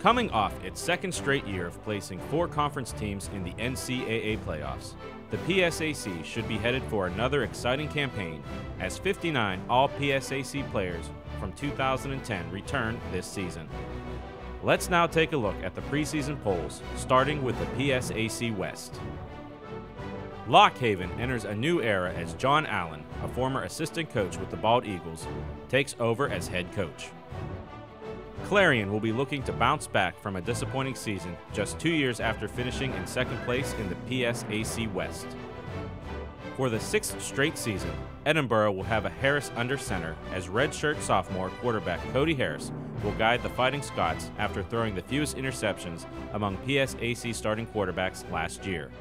Coming off its second straight year of placing 4 conference teams in the NCAA playoffs, the PSAC should be headed for another exciting campaign as 59 all-PSAC players from 2010 return this season. Let's now take a look at the preseason polls, starting with the PSAC West. Lock Haven enters a new era as John Allen, a former assistant coach with the Bald Eagles, takes over as head coach. Clarion will be looking to bounce back from a disappointing season just 2 years after finishing in second place in the PSAC West. For the 6th straight season, Edinboro will have a Harris under center as redshirt sophomore quarterback Cody Harris will guide the Fighting Scots after throwing the fewest interceptions among PSAC starting quarterbacks last year.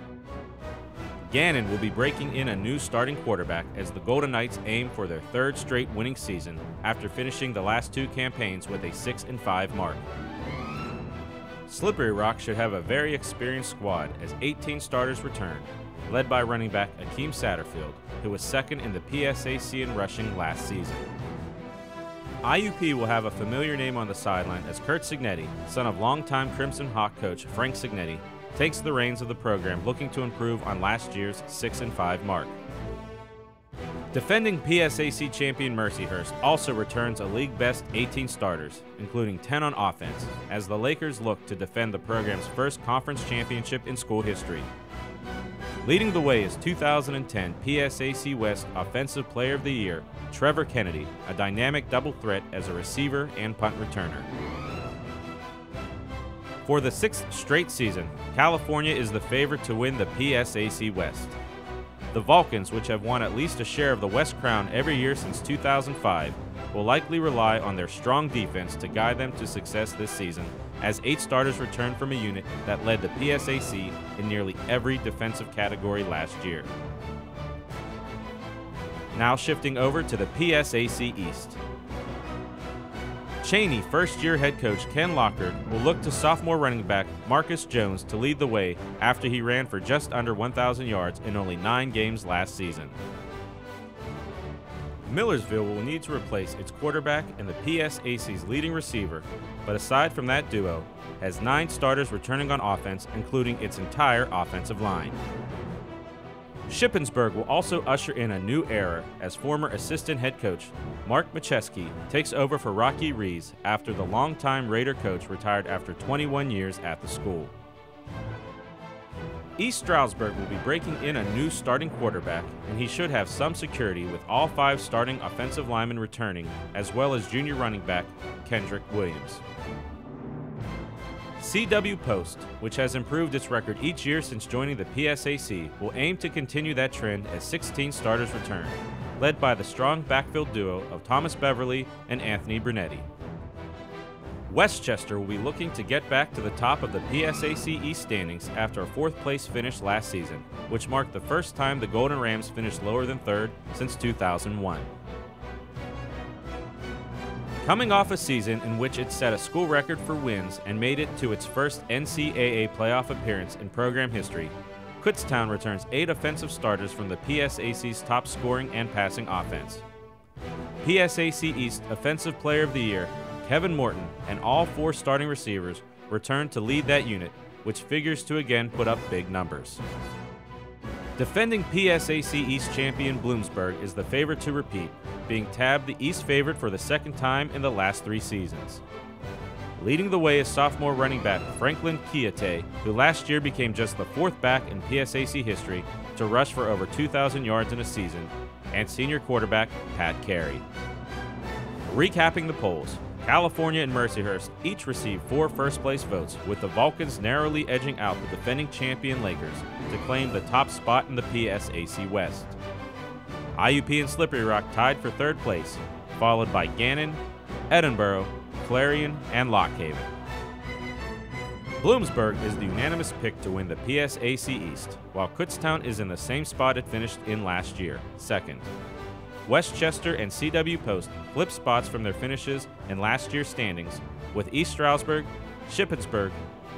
Gannon will be breaking in a new starting quarterback as the Golden Knights aim for their 3rd straight winning season after finishing the last 2 campaigns with a 6-5 mark. Slippery Rock should have a very experienced squad as 18 starters return, led by running back Akeem Satterfield, who was 2nd in the PSAC in rushing last season. IUP will have a familiar name on the sideline as Kurt Signetti, son of longtime Crimson Hawk coach Frank Signetti, takes the reins of the program looking to improve on last year's 6-5 mark. Defending PSAC champion Mercyhurst also returns a league-best 18 starters, including 10 on offense, as the Lakers look to defend the program's first conference championship in school history. Leading the way is 2010 PSAC West Offensive Player of the Year, Trevor Kennedy, a dynamic double threat as a receiver and punt returner. For the 6th straight season, California is the favorite to win the PSAC West. The Vulcans, which have won at least a share of the West Crown every year since 2005, will likely rely on their strong defense to guide them to success this season, as 8 starters return from a unit that led the PSAC in nearly every defensive category last year. Now shifting over to the PSAC East. Cheney first-year head coach Ken Lockard will look to sophomore running back Marcus Jones to lead the way after he ran for just under 1,000 yards in only 9 games last season. Millersville will need to replace its quarterback and the PSAC's leading receiver, but aside from that duo, has 9 starters returning on offense, including its entire offensive line. Shippensburg will also usher in a new era as former assistant head coach Mark Macheski takes over for Rocky Rees after the longtime Raider coach retired after 21 years at the school. East Stroudsburg will be breaking in a new starting quarterback, and he should have some security with all 5 starting offensive linemen returning, as well as junior running back Kendrick Williams. CW Post, which has improved its record each year since joining the PSAC, will aim to continue that trend as 16 starters return, led by the strong backfield duo of Thomas Beverly and Anthony Brunetti. Westchester will be looking to get back to the top of the PSAC East standings after a 4th place finish last season, which marked the first time the Golden Rams finished lower than 3rd since 2001. Coming off a season in which it set a school record for wins and made it to its first NCAA playoff appearance in program history, Kutztown returns 8 offensive starters from the PSAC's top scoring and passing offense. PSAC East Offensive Player of the Year, Kevin Morton, and all 4 starting receivers return to lead that unit, which figures to again put up big numbers. Defending PSAC East champion Bloomsburg is the favorite to repeat, being tabbed the East favorite for the 2nd time in the last 3 seasons. Leading the way is sophomore running back Franklin Kiate, who last year became just the 4th back in PSAC history to rush for over 2,000 yards in a season, and senior quarterback Pat Carey. Recapping the polls, California and Mercyhurst each received 4 first-place votes, with the Vulcans narrowly edging out the defending champion Lakers to claim the top spot in the PSAC West. IUP and Slippery Rock tied for 3rd place, followed by Gannon, Edinboro, Clarion, and Lock Haven. Bloomsburg is the unanimous pick to win the PSAC East, while Kutztown is in the same spot it finished in last year, 2nd. Westchester and CW Post flipped spots from their finishes in last year's standings, with East Stroudsburg, Shippensburg,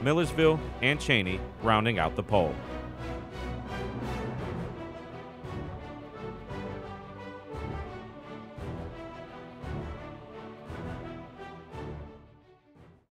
Millersville, and Cheney rounding out the poll.